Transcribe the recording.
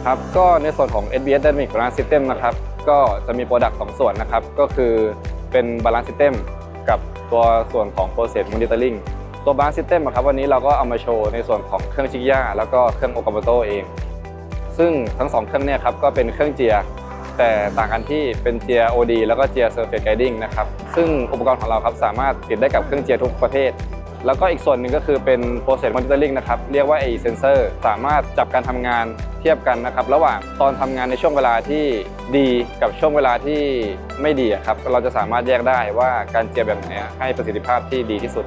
ครับก็ในส่วนของ SBS Dynamic Balance System นะครับก็จะมี Product 2 ส่วนนะครับก็คือเป็น Balance System กับตัวส่วนของ Process Monitoring ตัว Balance System ครับวันนี้เราก็เอามาโชว์ในส่วนของเครื่องชิกย่าแล้วก็เครื่องโอกาโมโตเองซึ่งทั้ง2เครื่องเนี่ยครับก็เป็นเครื่องเจียแต่ต่างกันที่เป็นเจีย OD แล้วก็เจีย Surface Guiding นะครับซึ่งอุปกรณ์ของเราครับสามารถติดได้กับเครื่องเจียทุกประเภทแล้วก็อีกส่วนหนึ่งก็คือเป็น Process Monitoring นะครับเรียกว่า Sensor สามารถจับการทำงานเทียบกันนะครับระหว่างตอนทำงานในช่วงเวลาที่ดีกับช่วงเวลาที่ไม่ดีครับเราจะสามารถแยกได้ว่าการเจียแบบไหนให้ประสิทธิภาพที่ดีที่สุด